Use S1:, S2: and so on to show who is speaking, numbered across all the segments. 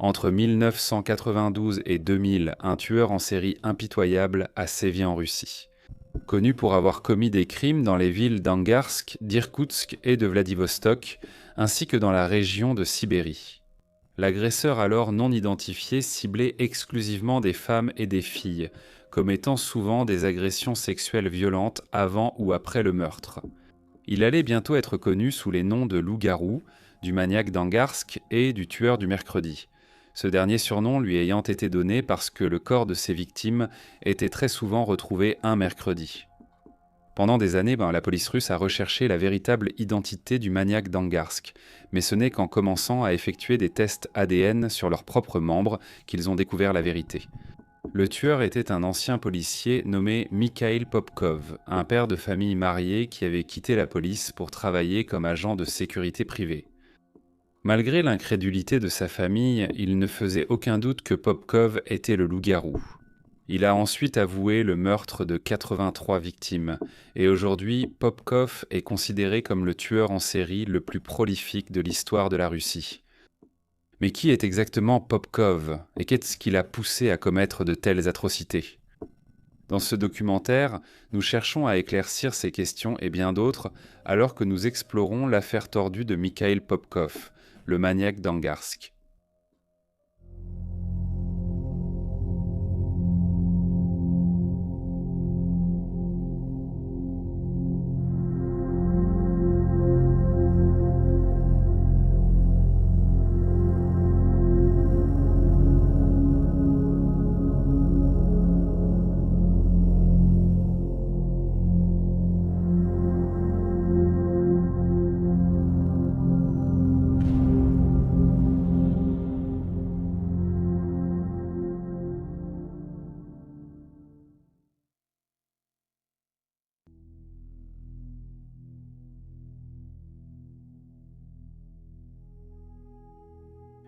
S1: Entre 1992 et 2000, un tueur en série impitoyable a sévi en Russie. Connu pour avoir commis des crimes dans les villes d'Angarsk, d'Irkoutsk et de Vladivostok, ainsi que dans la région de Sibérie. L'agresseur alors non identifié ciblait exclusivement des femmes et des filles, commettant souvent des agressions sexuelles violentes avant ou après le meurtre. Il allait bientôt être connu sous les noms de loup-garou, du maniaque d'Angarsk et du tueur du mercredi. Ce dernier surnom lui ayant été donné parce que le corps de ses victimes était très souvent retrouvé un mercredi. Pendant des années, la police russe a recherché la véritable identité du maniaque d'Angarsk, mais ce n'est qu'en commençant à effectuer des tests ADN sur leurs propres membres qu'ils ont découvert la vérité. Le tueur était un ancien policier nommé Mikhail Popkov, un père de famille marié qui avait quitté la police pour travailler comme agent de sécurité privée. Malgré l'incrédulité de sa famille, il ne faisait aucun doute que Popkov était le loup-garou. Il a ensuite avoué le meurtre de 83 victimes, et aujourd'hui, Popkov est considéré comme le tueur en série le plus prolifique de l'histoire de la Russie. Mais qui est exactement Popkov, et qu'est-ce qui l'a poussé à commettre de telles atrocités ? Dans ce documentaire, nous cherchons à éclaircir ces questions et bien d'autres, alors que nous explorons l'affaire tordue de Mikhail Popkov, le maniaque d'Angarsk.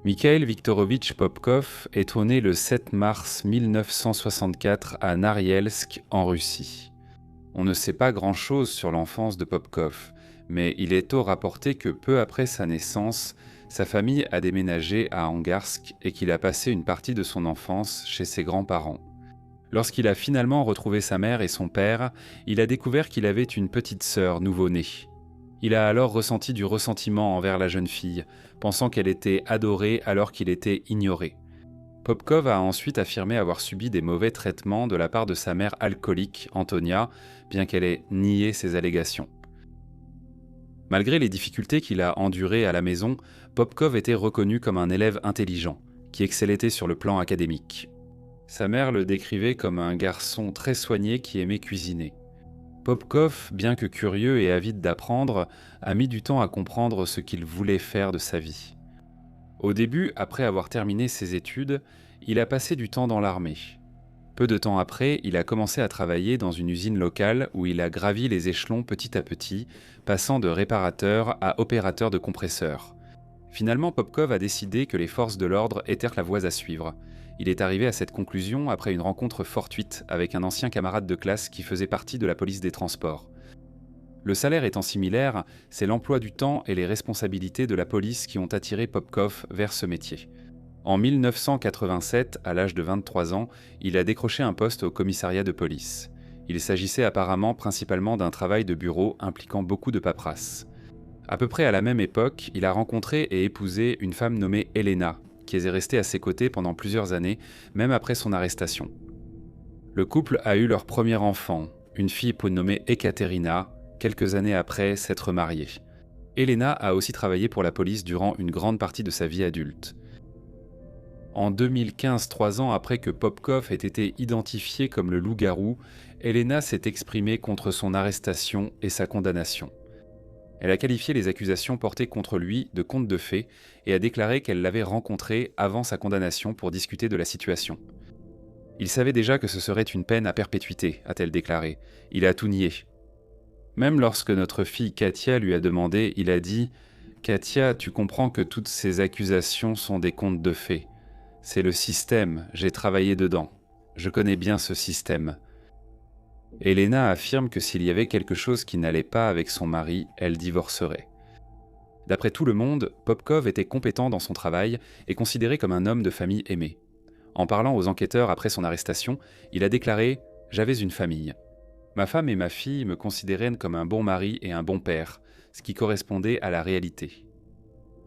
S1: Mikhail Viktorovitch Popkov est né le 7 mars 1964 à Narielsk, en Russie. On ne sait pas grand-chose sur l'enfance de Popkov, mais il est tôt rapporté que peu après sa naissance, sa famille a déménagé à Angarsk et qu'il a passé une partie de son enfance chez ses grands-parents. Lorsqu'il a finalement retrouvé sa mère et son père, il a découvert qu'il avait une petite sœur nouveau-née. Il a alors ressenti du ressentiment envers la jeune fille, pensant qu'elle était adorée alors qu'il était ignoré. Popkov a ensuite affirmé avoir subi des mauvais traitements de la part de sa mère alcoolique, Antonia, bien qu'elle ait nié ces allégations. Malgré les difficultés qu'il a endurées à la maison, Popkov était reconnu comme un élève intelligent, qui excellait sur le plan académique. Sa mère le décrivait comme un garçon très soigné qui aimait cuisiner. Popkov, bien que curieux et avide d'apprendre, a mis du temps à comprendre ce qu'il voulait faire de sa vie. Au début, après avoir terminé ses études, il a passé du temps dans l'armée. Peu de temps après, il a commencé à travailler dans une usine locale où il a gravi les échelons petit à petit, passant de réparateur à opérateur de compresseur. Finalement, Popkov a décidé que les forces de l'ordre étaient la voie à suivre. Il est arrivé à cette conclusion après une rencontre fortuite avec un ancien camarade de classe qui faisait partie de la police des transports. Le salaire étant similaire, c'est l'emploi du temps et les responsabilités de la police qui ont attiré Popkov vers ce métier. En 1987, à l'âge de 23 ans, il a décroché un poste au commissariat de police. Il s'agissait apparemment principalement d'un travail de bureau impliquant beaucoup de paperasse. À peu près à la même époque, il a rencontré et épousé une femme nommée Elena, qui est restée à ses côtés pendant plusieurs années, même après son arrestation. Le couple a eu leur premier enfant, une fille prénommée Ekaterina, quelques années après s'être mariée. Elena a aussi travaillé pour la police durant une grande partie de sa vie adulte. En 2015, 3 ans après que Popkov ait été identifié comme le loup-garou, Elena s'est exprimée contre son arrestation et sa condamnation. Elle a qualifié les accusations portées contre lui de contes de fées et a déclaré qu'elle l'avait rencontré avant sa condamnation pour discuter de la situation. « Il savait déjà que ce serait une peine à perpétuité », a-t-elle déclaré. Il a tout nié. Même lorsque notre fille Katia lui a demandé, il a dit « Katia, tu comprends que toutes ces accusations sont des contes de fées. C'est le système, j'ai travaillé dedans. Je connais bien ce système. » Elena affirme que s'il y avait quelque chose qui n'allait pas avec son mari, elle divorcerait. D'après tout le monde, Popkov était compétent dans son travail et considéré comme un homme de famille aimé. En parlant aux enquêteurs après son arrestation, il a déclaré « J'avais une famille. Ma femme et ma fille me considéraient comme un bon mari et un bon père, ce qui correspondait à la réalité. »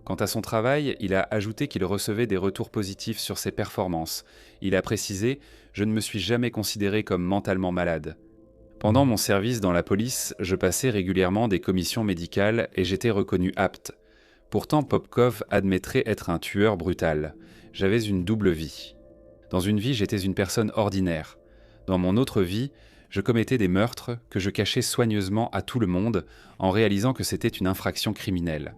S1: Quant à son travail, il a ajouté qu'il recevait des retours positifs sur ses performances. Il a précisé « Je ne me suis jamais considéré comme mentalement malade. Pendant mon service dans la police, je passais régulièrement des commissions médicales et j'étais reconnu apte. Pourtant, Popkov admettrait être un tueur brutal. J'avais une double vie. Dans une vie, j'étais une personne ordinaire. Dans mon autre vie, je commettais des meurtres que je cachais soigneusement à tout le monde en réalisant que c'était une infraction criminelle.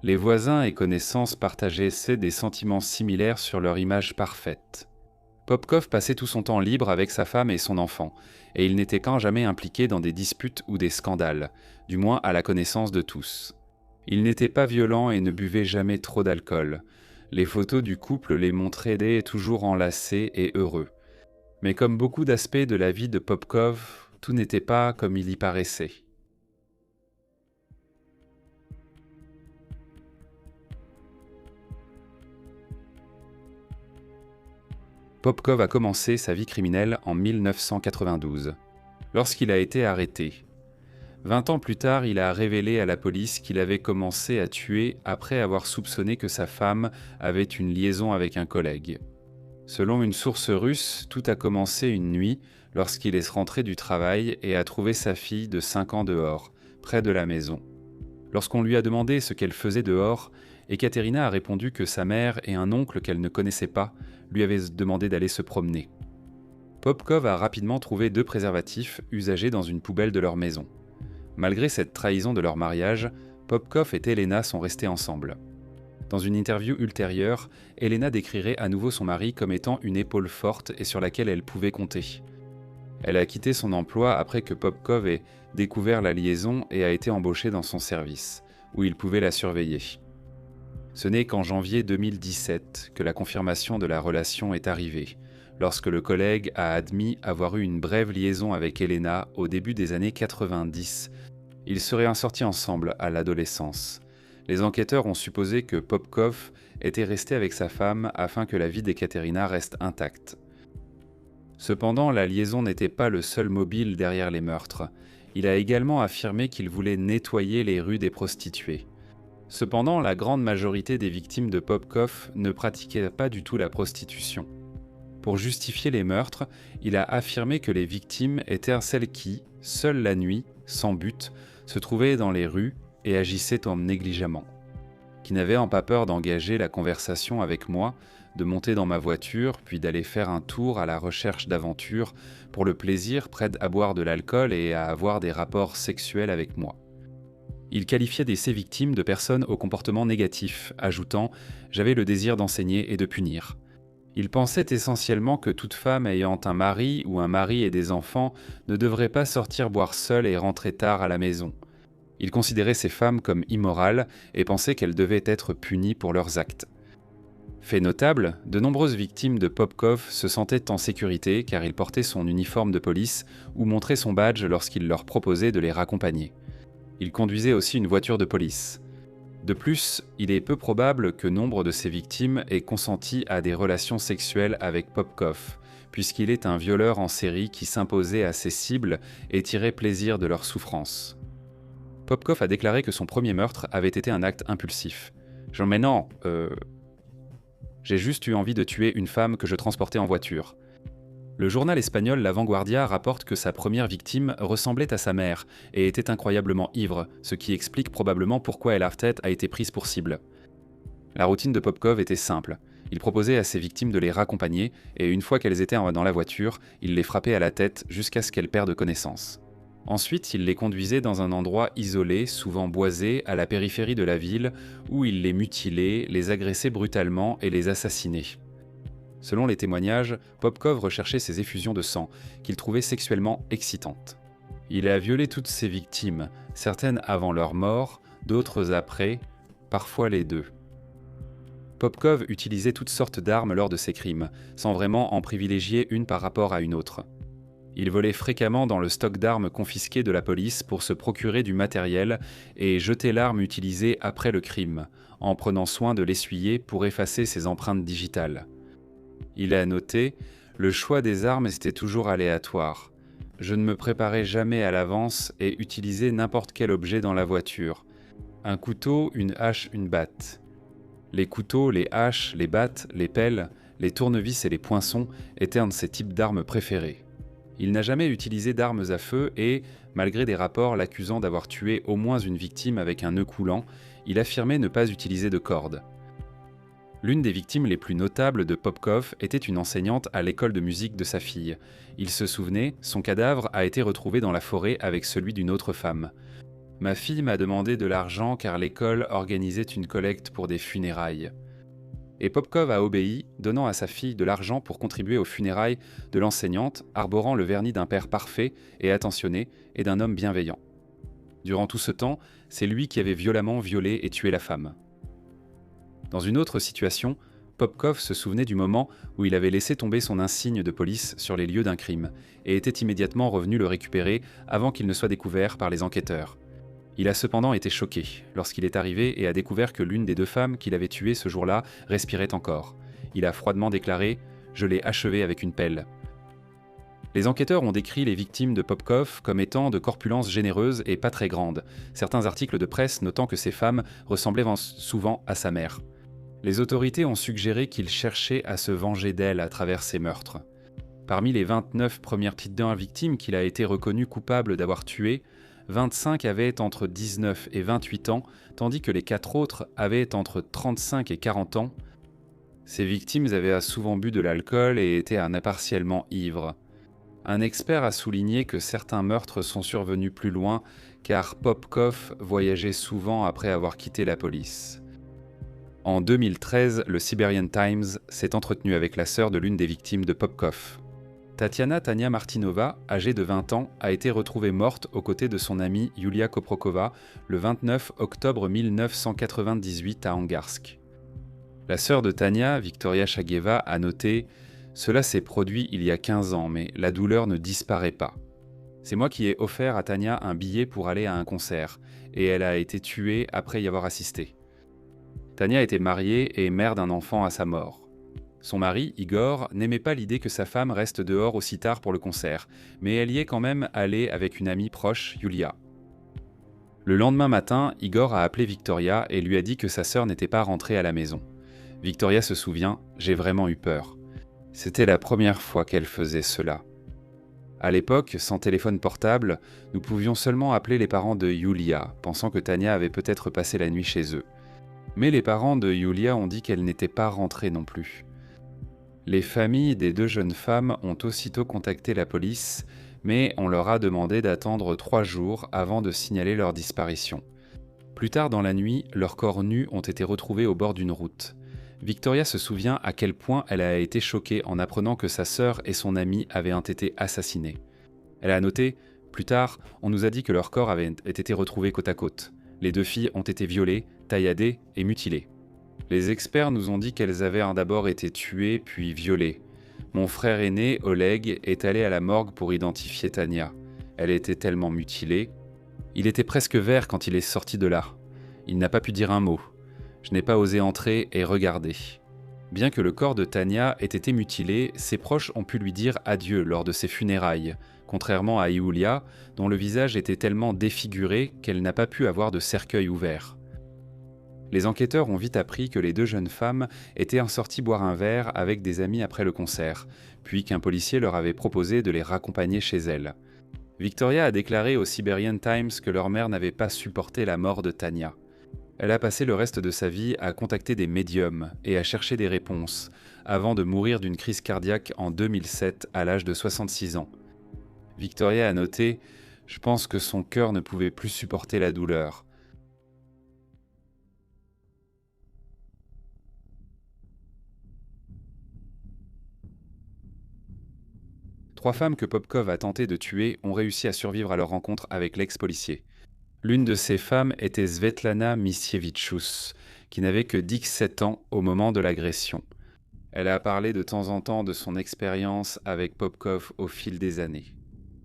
S1: Les voisins et connaissances partageaient des sentiments similaires sur leur image parfaite. Popkov passait tout son temps libre avec sa femme et son enfant, et il n'était quand jamais impliqué dans des disputes ou des scandales, du moins à la connaissance de tous. Il n'était pas violent et ne buvait jamais trop d'alcool. Les photos du couple les montraient toujours enlacés et heureux. Mais comme beaucoup d'aspects de la vie de Popkov, tout n'était pas comme il y paraissait. Popkov a commencé sa vie criminelle en 1992, lorsqu'il a été arrêté. 20 ans plus tard, il a révélé à la police qu'il avait commencé à tuer après avoir soupçonné que sa femme avait une liaison avec un collègue. Selon une source russe, tout a commencé une nuit lorsqu'il est rentré du travail et a trouvé sa fille de 5 ans dehors, près de la maison. Lorsqu'on lui a demandé ce qu'elle faisait dehors, Ekaterina a répondu que sa mère et un oncle qu'elle ne connaissait pas lui avaient demandé d'aller se promener. Popkov a rapidement trouvé 2 préservatifs usagés dans une poubelle de leur maison. Malgré cette trahison de leur mariage, Popkov et Elena sont restés ensemble. Dans une interview ultérieure, Elena décrirait à nouveau son mari comme étant une épaule forte et sur laquelle elle pouvait compter. Elle a quitté son emploi après que Popkov ait découvert la liaison et a été embauché dans son service, où il pouvait la surveiller. Ce n'est qu'en janvier 2017 que la confirmation de la relation est arrivée, lorsque le collègue a admis avoir eu une brève liaison avec Elena au début des années 90. Ils seraient sortis ensemble à l'adolescence. Les enquêteurs ont supposé que Popkov était resté avec sa femme afin que la vie d'Ekaterina reste intacte. Cependant, la liaison n'était pas le seul mobile derrière les meurtres. Il a également affirmé qu'il voulait nettoyer les rues des prostituées. Cependant, la grande majorité des victimes de Popkov ne pratiquaient pas du tout la prostitution. Pour justifier les meurtres, il a affirmé que les victimes étaient celles qui, seules la nuit, sans but, se trouvaient dans les rues et agissaient en négligemment. Qui n'avaient pas peur d'engager la conversation avec moi, de monter dans ma voiture, puis d'aller faire un tour à la recherche d'aventures, pour le plaisir, prêtes à boire de l'alcool et à avoir des rapports sexuels avec moi. Il qualifiait ses victimes de personnes au comportement négatif, ajoutant « J'avais le désir d'enseigner et de punir ». Il pensait essentiellement que toute femme ayant un mari ou un mari et des enfants ne devrait pas sortir boire seule et rentrer tard à la maison. Il considérait ces femmes comme immorales et pensait qu'elles devaient être punies pour leurs actes. Fait notable, de nombreuses victimes de Popkov se sentaient en sécurité car il portait son uniforme de police ou montrait son badge lorsqu'il leur proposait de les raccompagner. Il conduisait aussi une voiture de police. De plus, il est peu probable que nombre de ces victimes aient consenti à des relations sexuelles avec Popkov, puisqu'il est un violeur en série qui s'imposait à ses cibles et tirait plaisir de leur souffrance. Popkov a déclaré que son premier meurtre avait été un acte impulsif. Genre, mais non, j'ai juste eu envie de tuer une femme que je transportais en voiture. Le journal espagnol La Vanguardia rapporte que sa première victime ressemblait à sa mère et était incroyablement ivre, ce qui explique probablement pourquoi El Artet a été prise pour cible. La routine de Popkov était simple. Il proposait à ses victimes de les raccompagner et une fois qu'elles étaient dans la voiture, il les frappait à la tête jusqu'à ce qu'elles perdent connaissance. Ensuite, il les conduisait dans un endroit isolé, souvent boisé, à la périphérie de la ville, où il les mutilait, les agressait brutalement et les assassinait. Selon les témoignages, Popkov recherchait ces effusions de sang, qu'il trouvait sexuellement excitantes. Il a violé toutes ses victimes, certaines avant leur mort, d'autres après, parfois les deux. Popkov utilisait toutes sortes d'armes lors de ses crimes, sans vraiment en privilégier une par rapport à une autre. Il volait fréquemment dans le stock d'armes confisqué de la police pour se procurer du matériel et jeter l'arme utilisée après le crime, en prenant soin de l'essuyer pour effacer ses empreintes digitales. Il a noté « Le choix des armes était toujours aléatoire. Je ne me préparais jamais à l'avance et utilisais n'importe quel objet dans la voiture. Un couteau, une hache, une batte. Les couteaux, les haches, les battes, les pelles, les tournevis et les poinçons étaient un de ses types d'armes préférés. Il n'a jamais utilisé d'armes à feu et, malgré des rapports l'accusant d'avoir tué au moins une victime avec un nœud coulant, il affirmait ne pas utiliser de corde. L'une des victimes les plus notables de Popkov était une enseignante à l'école de musique de sa fille. Il se souvenait, son cadavre a été retrouvé dans la forêt avec celui d'une autre femme. Ma fille m'a demandé de l'argent car l'école organisait une collecte pour des funérailles. Et Popkov a obéi, donnant à sa fille de l'argent pour contribuer aux funérailles de l'enseignante, arborant le vernis d'un père parfait et attentionné et d'un homme bienveillant. Durant tout ce temps, c'est lui qui avait violemment violé et tué la femme. Dans une autre situation, Popkov se souvenait du moment où il avait laissé tomber son insigne de police sur les lieux d'un crime et était immédiatement revenu le récupérer avant qu'il ne soit découvert par les enquêteurs. Il a cependant été choqué lorsqu'il est arrivé et a découvert que l'une des deux femmes qu'il avait tuées ce jour-là respirait encore. Il a froidement déclaré « Je l'ai achevée avec une pelle ». Les enquêteurs ont décrit les victimes de Popkov comme étant de corpulence généreuse et pas très grande, certains articles de presse notant que ces femmes ressemblaient souvent à sa mère. Les autorités ont suggéré qu'il cherchait à se venger d'elle à travers ses meurtres. Parmi les 29 premières petites victimes qu'il a été reconnu coupable d'avoir tuées, 25 avaient entre 19 et 28 ans, tandis que les 4 autres avaient entre 35 et 40 ans. Ces victimes avaient souvent bu de l'alcool et étaient partiellement ivres. Un expert a souligné que certains meurtres sont survenus plus loin, car Popkov voyageait souvent après avoir quitté la police. En 2013, le Siberian Times s'est entretenu avec la sœur de l'une des victimes de Popkov. Tania Martinova, âgée de 20 ans, a été retrouvée morte aux côtés de son amie Yulia Koprokova le 29 octobre 1998 à Angarsk. La sœur de Tania, Victoria Shageva, a noté « Cela s'est produit il y a 15 ans, mais la douleur ne disparaît pas. C'est moi qui ai offert à Tania un billet pour aller à un concert, et elle a été tuée après y avoir assisté. Tania était mariée et mère d'un enfant à sa mort. Son mari, Igor, n'aimait pas l'idée que sa femme reste dehors aussi tard pour le concert, mais elle y est quand même allée avec une amie proche, Yulia. Le lendemain matin, Igor a appelé Victoria et lui a dit que sa sœur n'était pas rentrée à la maison. Victoria se souvient « J'ai vraiment eu peur. C'était la première fois qu'elle faisait cela. À l'époque, sans téléphone portable, nous pouvions seulement appeler les parents de Yulia, pensant que Tania avait peut-être passé la nuit chez eux. Mais les parents de Yulia ont dit qu'elle n'était pas rentrée non plus. Les familles des deux jeunes femmes ont aussitôt contacté la police, mais on leur a demandé d'attendre 3 jours avant de signaler leur disparition. Plus tard dans la nuit, leurs corps nus ont été retrouvés au bord d'une route. Victoria se souvient à quel point elle a été choquée en apprenant que sa sœur et son amie avaient été assassinés. Elle a noté « Plus tard, on nous a dit que leurs corps avaient été retrouvés côte à côte. Les 2 filles ont été violées, tailladées et mutilées. Les experts nous ont dit qu'elles avaient d'abord été tuées puis violées. Mon frère aîné, Oleg, est allé à la morgue pour identifier Tania. Elle était tellement mutilée. Il était presque vert quand il est sorti de là. Il n'a pas pu dire un mot. Je n'ai pas osé entrer et regarder. Bien que le corps de Tania ait été mutilé, ses proches ont pu lui dire adieu lors de ses funérailles, contrairement à Yulia, dont le visage était tellement défiguré qu'elle n'a pas pu avoir de cercueil ouvert. Les enquêteurs ont vite appris que les 2 jeunes femmes étaient sorties boire un verre avec des amis après le concert, puis qu'un policier leur avait proposé de les raccompagner chez elles. Victoria a déclaré au Siberian Times que leur mère n'avait pas supporté la mort de Tania. Elle a passé le reste de sa vie à contacter des médiums et à chercher des réponses, avant de mourir d'une crise cardiaque en 2007 à l'âge de 66 ans. Victoria a noté « Je pense que son cœur ne pouvait plus supporter la douleur. » Trois femmes que Popkov a tenté de tuer ont réussi à survivre à leur rencontre avec l'ex-policier. L'une de ces femmes était Svetlana Misievicius, qui n'avait que 17 ans au moment de l'agression. Elle a parlé de temps en temps de son expérience avec Popkov au fil des années.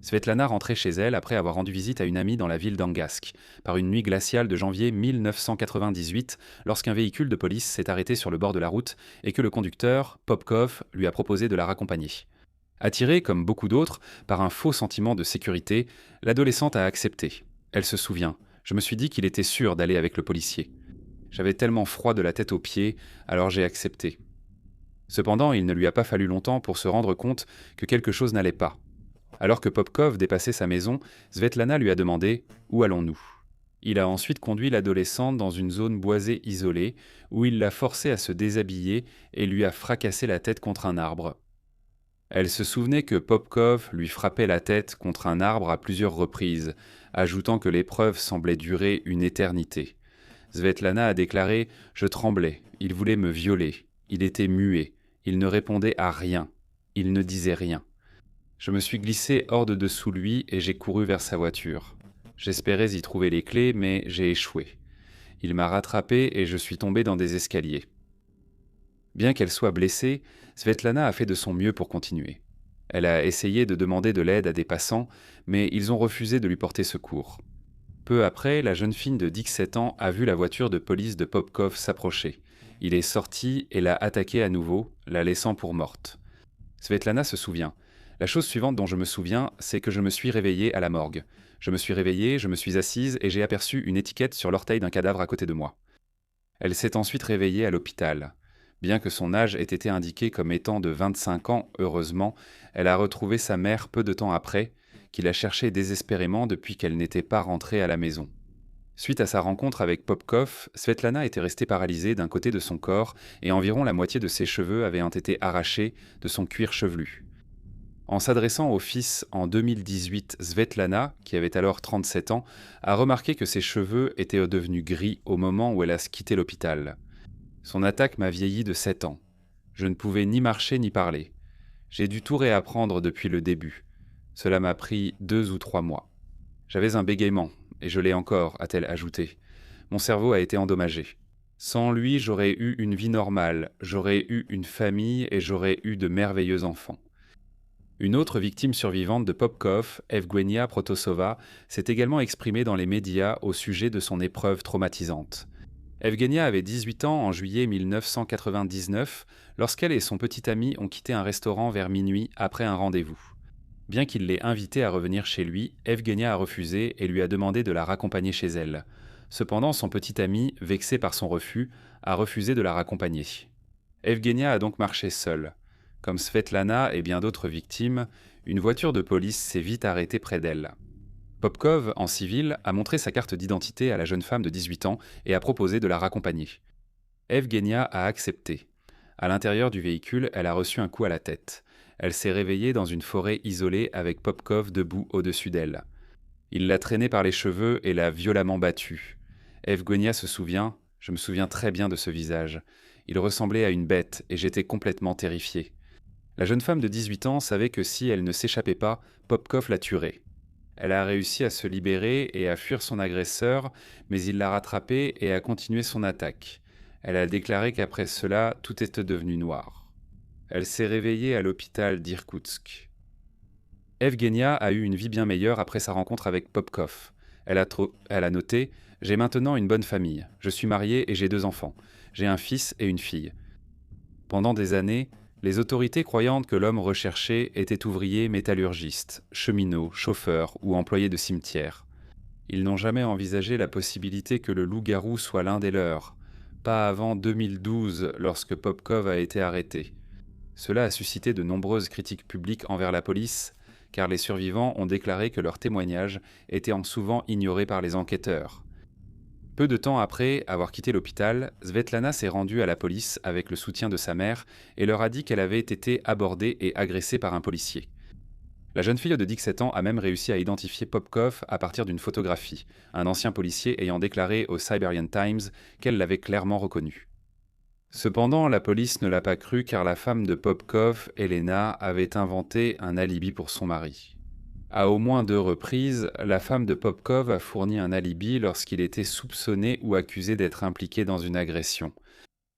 S1: Svetlana rentrait chez elle après avoir rendu visite à une amie dans la ville d'Angask, par une nuit glaciale de janvier 1998, lorsqu'un véhicule de police s'est arrêté sur le bord de la route et que le conducteur, Popkov, lui a proposé de la raccompagner. Attirée, comme beaucoup d'autres, par un faux sentiment de sécurité, l'adolescente a accepté. Elle se souvient. Je me suis dit qu'il était sûr d'aller avec le policier. J'avais tellement froid de la tête aux pieds, alors j'ai accepté. Cependant, il ne lui a pas fallu longtemps pour se rendre compte que quelque chose n'allait pas. Alors que Popkov dépassait sa maison, Svetlana lui a demandé « Où allons-nous » Il a ensuite conduit l'adolescente dans une zone boisée isolée, où il l'a forcée à se déshabiller et lui a fracassé la tête contre un arbre. Elle se souvenait que Popkov lui frappait la tête contre un arbre à plusieurs reprises, ajoutant que l'épreuve semblait durer une éternité. Svetlana a déclaré « Je tremblais, il voulait me violer, il était muet, il ne répondait à rien, il ne disait rien. Je me suis glissé hors de dessous lui et j'ai couru vers sa voiture. J'espérais y trouver les clés, mais j'ai échoué. Il m'a rattrapé et je suis tombé dans des escaliers. » Bien qu'elle soit blessée, Svetlana a fait de son mieux pour continuer. Elle a essayé de demander de l'aide à des passants, mais ils ont refusé de lui porter secours. Peu après, la jeune fille de 17 ans a vu la voiture de police de Popkov s'approcher. Il est sorti et l'a attaquée à nouveau, la laissant pour morte. Svetlana se souvient. La chose suivante dont je me souviens, c'est que je me suis réveillée à la morgue. Je me suis réveillée, je me suis assise et j'ai aperçu une étiquette sur l'orteil d'un cadavre à côté de moi. Elle s'est ensuite réveillée à l'hôpital. Bien que son âge ait été indiqué comme étant de 25 ans, heureusement, elle a retrouvé sa mère peu de temps après, qui la cherchait désespérément depuis qu'elle n'était pas rentrée à la maison. Suite à sa rencontre avec Popkov, Svetlana était restée paralysée d'un côté de son corps et environ la moitié de ses cheveux avaient été arrachés de son cuir chevelu. En s'adressant au fils en 2018, Svetlana, qui avait alors 37 ans, a remarqué que ses cheveux étaient devenus gris au moment où elle a quitté l'hôpital. Son attaque m'a vieilli de 7 ans. Je ne pouvais ni marcher ni parler. J'ai dû tout réapprendre depuis le début. Cela m'a pris 2 ou 3 mois. J'avais un bégaiement, et je l'ai encore, a-t-elle ajouté. Mon cerveau a été endommagé. Sans lui, j'aurais eu une vie normale, j'aurais eu une famille et j'aurais eu de merveilleux enfants. Une autre victime survivante de Popkov, Evgenia Protosova, s'est également exprimée dans les médias au sujet de son épreuve traumatisante. Evgenia avait 18 ans en juillet 1999 lorsqu'elle et son petit ami ont quitté un restaurant vers minuit après un rendez-vous. Bien qu'il l'ait invitée à revenir chez lui, Evgenia a refusé et lui a demandé de la raccompagner chez elle. Cependant, son petit ami, vexé par son refus, a refusé de la raccompagner. Evgenia a donc marché seule. Comme Svetlana et bien d'autres victimes, une voiture de police s'est vite arrêtée près d'elle. Popkov, en civil, a montré sa carte d'identité à la jeune femme de 18 ans et a proposé de la raccompagner. Evgenia a accepté. À l'intérieur du véhicule, elle a reçu un coup à la tête. Elle s'est réveillée dans une forêt isolée avec Popkov debout au-dessus d'elle. Il l'a traînée par les cheveux et l'a violemment battue. Evgenia se souvient, je me souviens très bien de ce visage. Il ressemblait à une bête et j'étais complètement terrifié. La jeune femme de 18 ans savait que si elle ne s'échappait pas, Popkov la tuerait. Elle a réussi à se libérer et à fuir son agresseur, mais il l'a rattrapée et a continué son attaque. Elle a déclaré qu'après cela, tout était devenu noir. Elle s'est réveillée à l'hôpital d'Irkoutsk. Evgenia a eu une vie bien meilleure après sa rencontre avec Popkov. Elle a noté « J'ai maintenant une bonne famille. Je suis mariée et j'ai 2 enfants. J'ai un fils et une fille. » Pendant des années, les autorités croyant que l'homme recherché était ouvrier métallurgiste, cheminot, chauffeur ou employé de cimetière. Ils n'ont jamais envisagé la possibilité que le loup-garou soit l'un des leurs, pas avant 2012 lorsque Popkov a été arrêté. Cela a suscité de nombreuses critiques publiques envers la police, car les survivants ont déclaré que leurs témoignages étaient souvent ignorés par les enquêteurs. Peu de temps après avoir quitté l'hôpital, Svetlana s'est rendue à la police avec le soutien de sa mère et leur a dit qu'elle avait été abordée et agressée par un policier. La jeune fille de 17 ans a même réussi à identifier Popkov à partir d'une photographie, un ancien policier ayant déclaré au Siberian Times qu'elle l'avait clairement reconnu. Cependant, la police ne l'a pas cru car la femme de Popkov, Elena, avait inventé un alibi pour son mari. À au moins 2 reprises, la femme de Popkov a fourni un alibi lorsqu'il était soupçonné ou accusé d'être impliqué dans une agression.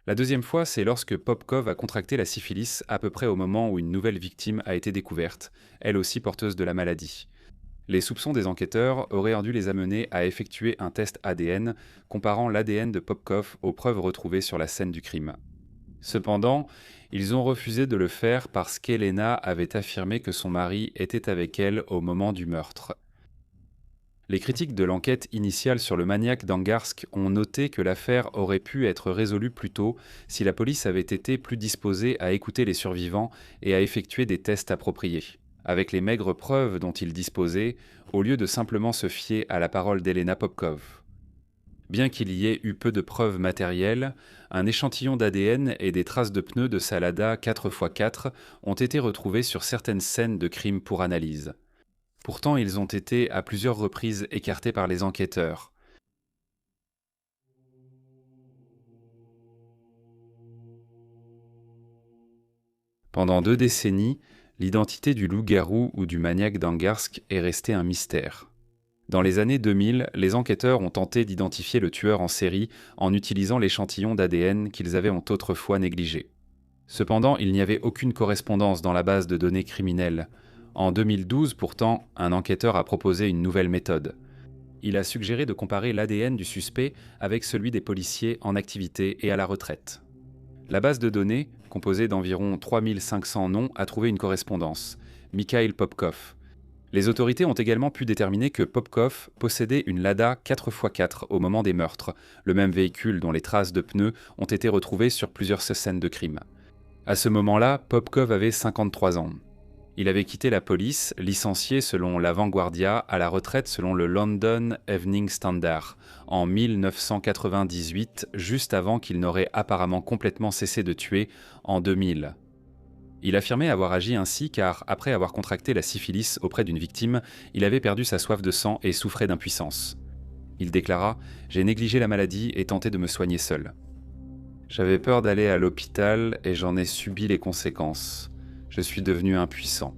S1: La deuxième fois, c'est lorsque Popkov a contracté la syphilis à peu près au moment où une nouvelle victime a été découverte, elle aussi porteuse de la maladie. Les soupçons des enquêteurs auraient dû les amener à effectuer un test ADN comparant l'ADN de Popkov aux preuves retrouvées sur la scène du crime. Cependant, ils ont refusé de le faire parce qu'Elena avait affirmé que son mari était avec elle au moment du meurtre. Les critiques de l'enquête initiale sur le maniaque d'Angarsk ont noté que l'affaire aurait pu être résolue plus tôt si la police avait été plus disposée à écouter les survivants et à effectuer des tests appropriés. Avec les maigres preuves dont ils disposaient, au lieu de simplement se fier à la parole d'Elena Popkov. Bien qu'il y ait eu peu de preuves matérielles, un échantillon d'ADN et des traces de pneus de sa Lada 4x4 ont été retrouvés sur certaines scènes de crime pour analyse. Pourtant, ils ont été à plusieurs reprises écartés par les enquêteurs. Pendant 2 décennies, l'identité du loup-garou ou du maniaque d'Angarsk est restée un mystère. Dans les années 2000, les enquêteurs ont tenté d'identifier le tueur en série en utilisant l'échantillon d'ADN qu'ils avaient autrefois négligé. Cependant, il n'y avait aucune correspondance dans la base de données criminelle. En 2012, pourtant, un enquêteur a proposé une nouvelle méthode. Il a suggéré de comparer l'ADN du suspect avec celui des policiers en activité et à la retraite. La base de données, composée d'environ 3500 noms, a trouvé une correspondance. Mikhail Popkov. Les autorités ont également pu déterminer que Popkov possédait une Lada 4x4 au moment des meurtres, le même véhicule dont les traces de pneus ont été retrouvées sur plusieurs scènes de crime. À ce moment-là, Popkov avait 53 ans. Il avait quitté la police, licencié selon la Vanguardia, à la retraite selon le London Evening Standard, en 1998, juste avant qu'il n'aurait apparemment complètement cessé de tuer, en 2000. Il affirmait avoir agi ainsi car, après avoir contracté la syphilis auprès d'une victime, il avait perdu sa soif de sang et souffrait d'impuissance. Il déclara « J'ai négligé la maladie et tenté de me soigner seul. J'avais peur d'aller à l'hôpital et j'en ai subi les conséquences. Je suis devenu impuissant.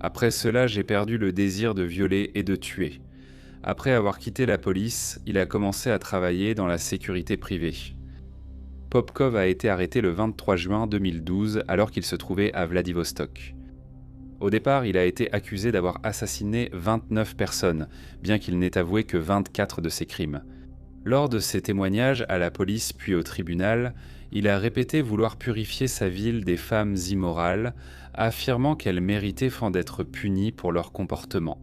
S1: Après cela, j'ai perdu le désir de violer et de tuer. Après avoir quitté la police, il a commencé à travailler dans la sécurité privée. Popkov a été arrêté le 23 juin 2012 alors qu'il se trouvait à Vladivostok. Au départ, il a été accusé d'avoir assassiné 29 personnes, bien qu'il n'ait avoué que 24 de ses crimes. Lors de ses témoignages à la police puis au tribunal, il a répété vouloir purifier sa ville des femmes immorales, affirmant qu'elles méritaient d'être punies pour leur comportement.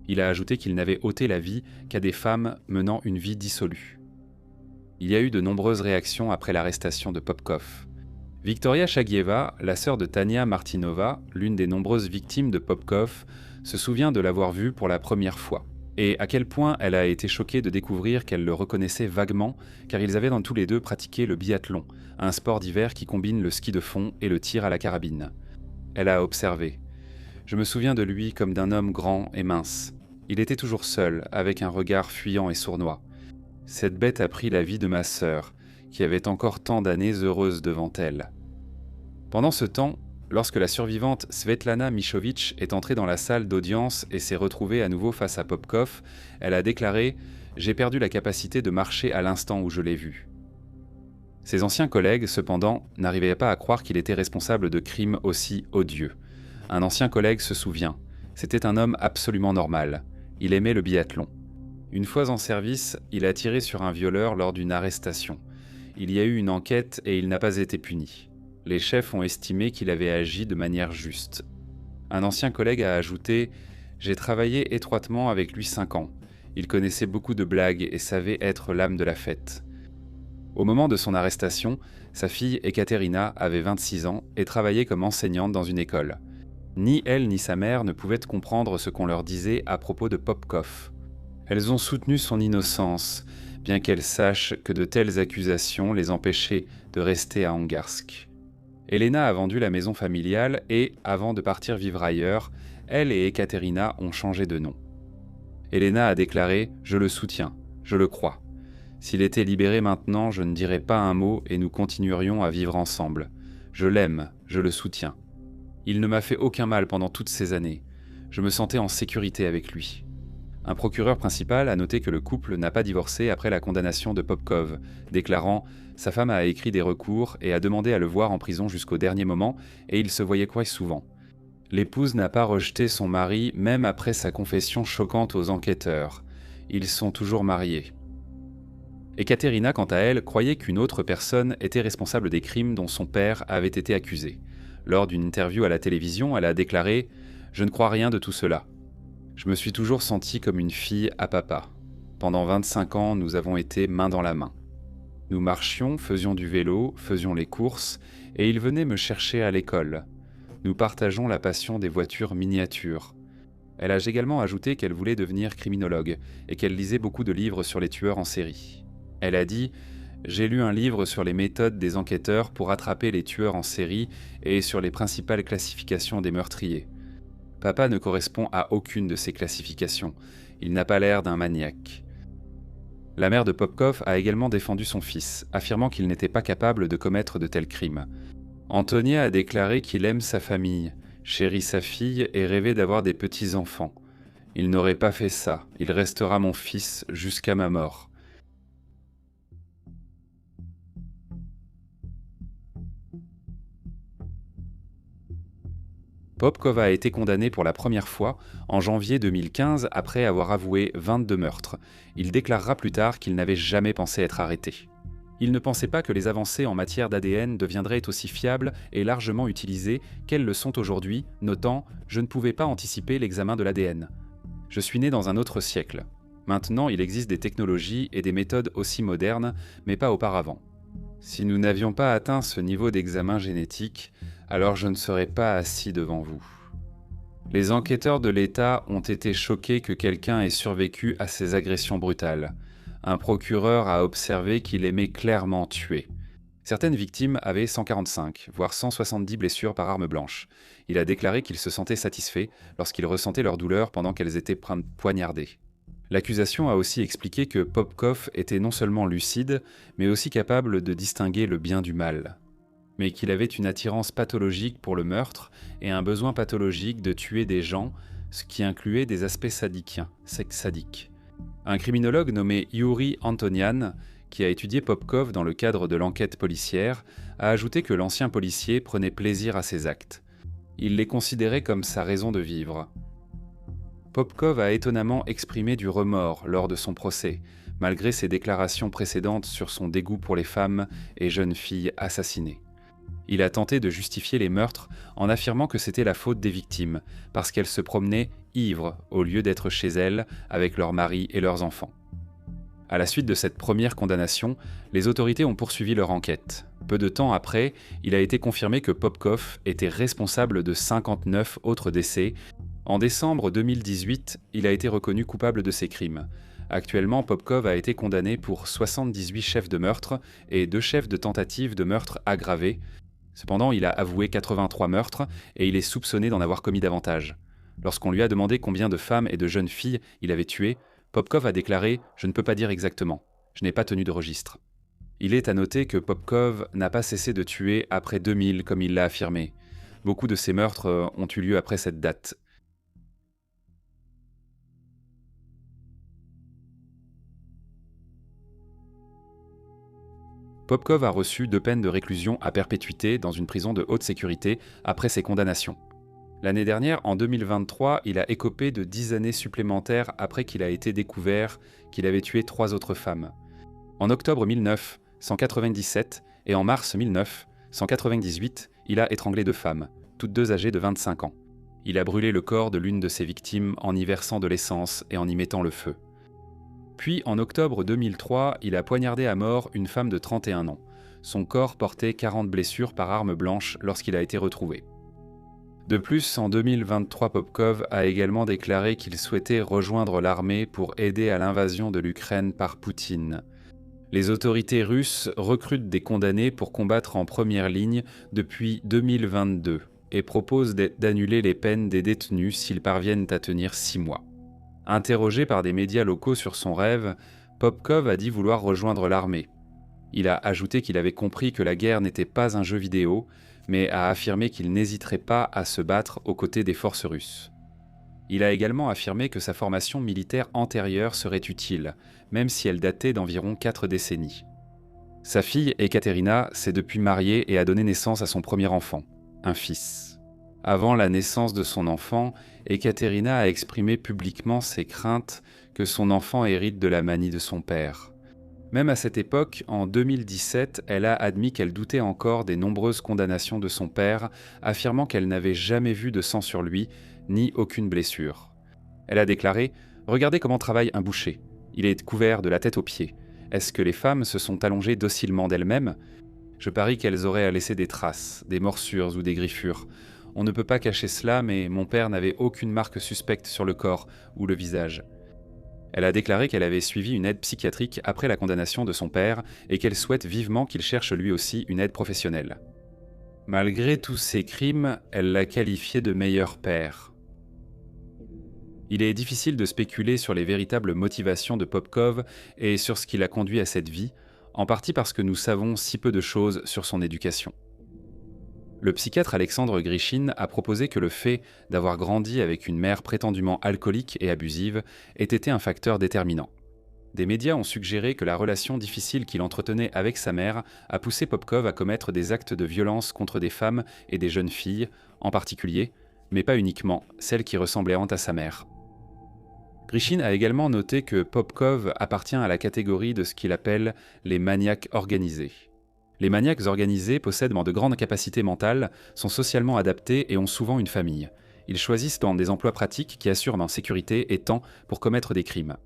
S1: Il a ajouté qu'il n'avait ôté la vie qu'à des femmes menant une vie dissolue. Il y a eu de nombreuses réactions après l'arrestation de Popkov. Victoria Shagieva, la sœur de Tania Martinova, l'une des nombreuses victimes de Popkov, se souvient de l'avoir vu pour la première fois. Et à quel point elle a été choquée de découvrir qu'elle le reconnaissait vaguement, car ils avaient tous les deux pratiqué le biathlon, un sport d'hiver qui combine le ski de fond et le tir à la carabine. Elle a observé. « Je me souviens de lui comme d'un homme grand et mince. Il était toujours seul, avec un regard fuyant et sournois. Cette bête a pris la vie de ma sœur, qui avait encore tant d'années heureuses devant elle. » Pendant ce temps, lorsque la survivante Svetlana Michovic est entrée dans la salle d'audience et s'est retrouvée à nouveau face à Popkov, elle a déclaré « J'ai perdu la capacité de marcher à l'instant où je l'ai vu ». Ses anciens collègues, cependant, n'arrivaient pas à croire qu'il était responsable de crimes aussi odieux. Un ancien collègue se souvient. C'était un homme absolument normal. Il aimait le biathlon. Une fois en service, il a tiré sur un violeur lors d'une arrestation. Il y a eu une enquête et il n'a pas été puni. Les chefs ont estimé qu'il avait agi de manière juste. Un ancien collègue a ajouté « J'ai travaillé étroitement avec lui 5 ans. Il connaissait beaucoup de blagues et savait être l'âme de la fête. » Au moment de son arrestation, sa fille Ekaterina avait 26 ans et travaillait comme enseignante dans une école. Ni elle ni sa mère ne pouvaient comprendre ce qu'on leur disait à propos de Popkov. Elles ont soutenu son innocence, bien qu'elles sachent que de telles accusations les empêchaient de rester à Angarsk. Elena a vendu la maison familiale et, avant de partir vivre ailleurs, elle et Ekaterina ont changé de nom. Elena a déclaré « Je le soutiens, je le crois. S'il était libéré maintenant, je ne dirais pas un mot et nous continuerions à vivre ensemble. Je l'aime, je le soutiens. Il ne m'a fait aucun mal pendant toutes ces années. Je me sentais en sécurité avec lui. » Un procureur principal a noté que le couple n'a pas divorcé après la condamnation de Popkov, déclarant « Sa femme a écrit des recours et a demandé à le voir en prison jusqu'au dernier moment et ils se voyaient souvent. L'épouse n'a pas rejeté son mari même après sa confession choquante aux enquêteurs. Ils sont toujours mariés. Ekaterina, quant à elle, croyait qu'une autre personne était responsable des crimes dont son père avait été accusé. Lors d'une interview à la télévision, elle a déclaré « Je ne crois rien de tout cela. Je me suis toujours sentie comme une fille à papa. Pendant 25 ans, nous avons été main dans la main. Nous marchions, faisions du vélo, faisions les courses, et il venait me chercher à l'école. Nous partageons la passion des voitures miniatures. » Elle a également ajouté qu'elle voulait devenir criminologue et qu'elle lisait beaucoup de livres sur les tueurs en série. Elle a dit « J'ai lu un livre sur les méthodes des enquêteurs pour attraper les tueurs en série et sur les principales classifications des meurtriers. Papa ne correspond à aucune de ces classifications. Il n'a pas l'air d'un maniaque. » La mère de Popkov a également défendu son fils, affirmant qu'il n'était pas capable de commettre de tels crimes. Antonia a déclaré qu'il aime sa famille, chérit sa fille et rêvait d'avoir des petits-enfants. « Il n'aurait pas fait ça, il restera mon fils jusqu'à ma mort. » Popkov a été condamné pour la première fois en janvier 2015 après avoir avoué 22 meurtres. Il déclarera plus tard qu'il n'avait jamais pensé être arrêté. Il ne pensait pas que les avancées en matière d'ADN deviendraient aussi fiables et largement utilisées qu'elles le sont aujourd'hui, notant « Je ne pouvais pas anticiper l'examen de l'ADN. Je suis né dans un autre siècle. Maintenant, il existe des technologies et des méthodes aussi modernes, mais pas auparavant. Si nous n'avions pas atteint ce niveau d'examen génétique, alors je ne serais pas assis devant vous. » Les enquêteurs de l'État ont été choqués que quelqu'un ait survécu à ces agressions brutales. Un procureur a observé qu'il aimait clairement tuer. Certaines victimes avaient 145, voire 170 blessures par arme blanche. Il a déclaré qu'il se sentait satisfait lorsqu'il ressentait leur douleur pendant qu'elles étaient poignardées. L'accusation a aussi expliqué que Popkov était non seulement lucide, mais aussi capable de distinguer le bien du mal. Mais qu'il avait une attirance pathologique pour le meurtre et un besoin pathologique de tuer des gens, ce qui incluait des aspects sadiques. Un criminologue nommé Yuri Antonian, qui a étudié Popkov dans le cadre de l'enquête policière, a ajouté que l'ancien policier prenait plaisir à ses actes. Il les considérait comme sa raison de vivre. Popkov a étonnamment exprimé du remords lors de son procès, malgré ses déclarations précédentes sur son dégoût pour les femmes et jeunes filles assassinées. Il a tenté de justifier les meurtres en affirmant que c'était la faute des victimes, parce qu'elles se promenaient ivres au lieu d'être chez elles avec leurs maris et leurs enfants. À la suite de cette première condamnation, les autorités ont poursuivi leur enquête. Peu de temps après, il a été confirmé que Popkov était responsable de 59 autres décès. En décembre 2018, il a été reconnu coupable de ces crimes. Actuellement, Popkov a été condamné pour 78 chefs de meurtre et 2 chefs de tentative de meurtre aggravés. Cependant, il a avoué 83 meurtres et il est soupçonné d'en avoir commis davantage. Lorsqu'on lui a demandé combien de femmes et de jeunes filles il avait tuées, Popkov a déclaré « Je ne peux pas dire exactement, je n'ai pas tenu de registre ». Il est à noter que Popkov n'a pas cessé de tuer après 2000 comme il l'a affirmé. Beaucoup de ces meurtres ont eu lieu après cette date. Popkov a reçu 2 peines de réclusion à perpétuité dans une prison de haute sécurité après ses condamnations. L'année dernière, en 2023, il a écopé de 10 années supplémentaires après qu'il a été découvert qu'il avait tué 3 autres femmes. En octobre 1997 et en mars 1998, il a étranglé 2 femmes, toutes 2 âgées de 25 ans. Il a brûlé le corps de l'une de ses victimes en y versant de l'essence et en y mettant le feu. Puis, en octobre 2003, il a poignardé à mort une femme de 31 ans. Son corps portait 40 blessures par arme blanche lorsqu'il a été retrouvé. De plus, en 2023, Popkov a également déclaré qu'il souhaitait rejoindre l'armée pour aider à l'invasion de l'Ukraine par Poutine. Les autorités russes recrutent des condamnés pour combattre en première ligne depuis 2022 et proposent d'annuler les peines des détenus s'ils parviennent à tenir 6 mois. Interrogé par des médias locaux sur son rêve, Popkov a dit vouloir rejoindre l'armée. Il a ajouté qu'il avait compris que la guerre n'était pas un jeu vidéo, mais a affirmé qu'il n'hésiterait pas à se battre aux côtés des forces russes. Il a également affirmé que sa formation militaire antérieure serait utile, même si elle datait d'environ 4 décennies. Sa fille, Ekaterina, s'est depuis mariée et a donné naissance à son premier enfant, un fils. Avant la naissance de son enfant, Ekaterina a exprimé publiquement ses craintes que son enfant hérite de la manie de son père. Même à cette époque, en 2017, elle a admis qu'elle doutait encore des nombreuses condamnations de son père, affirmant qu'elle n'avait jamais vu de sang sur lui, ni aucune blessure. Elle a déclaré « Regardez comment travaille un boucher. Il est couvert de la tête aux pieds. Est-ce que les femmes se sont allongées docilement d'elles-mêmes ? Je parie qu'elles auraient laissé des traces, des morsures ou des griffures. On ne peut pas cacher cela, mais mon père n'avait aucune marque suspecte sur le corps ou le visage. » Elle a déclaré qu'elle avait suivi une aide psychiatrique après la condamnation de son père et qu'elle souhaite vivement qu'il cherche lui aussi une aide professionnelle. Malgré tous ces crimes, elle l'a qualifié de meilleur père. Il est difficile de spéculer sur les véritables motivations de Popkov et sur ce qui l'a conduit à cette vie, en partie parce que nous savons si peu de choses sur son éducation. Le psychiatre Alexandre Grishine a proposé que le fait d'avoir grandi avec une mère prétendument alcoolique et abusive ait été un facteur déterminant. Des médias ont suggéré que la relation difficile qu'il entretenait avec sa mère a poussé Popkov à commettre des actes de violence contre des femmes et des jeunes filles, en particulier, mais pas uniquement, celles qui ressemblaient à sa mère. Grishine a également noté que Popkov appartient à la catégorie de ce qu'il appelle les maniaques organisés. Les maniaques organisés possèdent de grandes capacités mentales, sont socialement adaptés et ont souvent une famille. Ils choisissent dans des emplois pratiques qui assurent leur sécurité et temps pour commettre des crimes.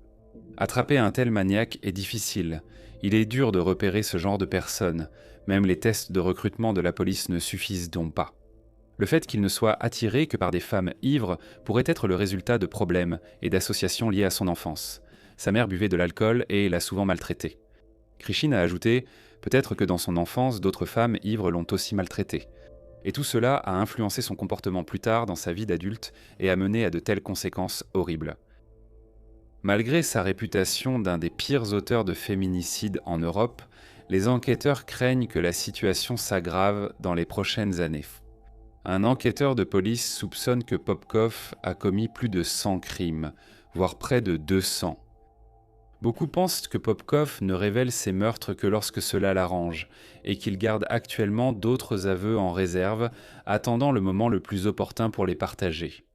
S1: Attraper un tel maniaque est difficile. Il est dur de repérer ce genre de personnes. Même les tests de recrutement de la police ne suffisent donc pas. Le fait qu'il ne soit attiré que par des femmes ivres pourrait être le résultat de problèmes et d'associations liées à son enfance. Sa mère buvait de l'alcool et l'a souvent maltraité. Grishine a ajouté « Peut-être que dans son enfance, d'autres femmes ivres l'ont aussi maltraité. » Et tout cela a influencé son comportement plus tard dans sa vie d'adulte et a mené à de telles conséquences horribles. Malgré sa réputation d'un des pires auteurs de féminicides en Europe, les enquêteurs craignent que la situation s'aggrave dans les prochaines années. Un enquêteur de police soupçonne que Popkov a commis plus de 100 crimes, voire près de 200. Beaucoup pensent que Popkov ne révèle ses meurtres que lorsque cela l'arrange, et qu'il garde actuellement d'autres aveux en réserve, attendant le moment le plus opportun pour les partager.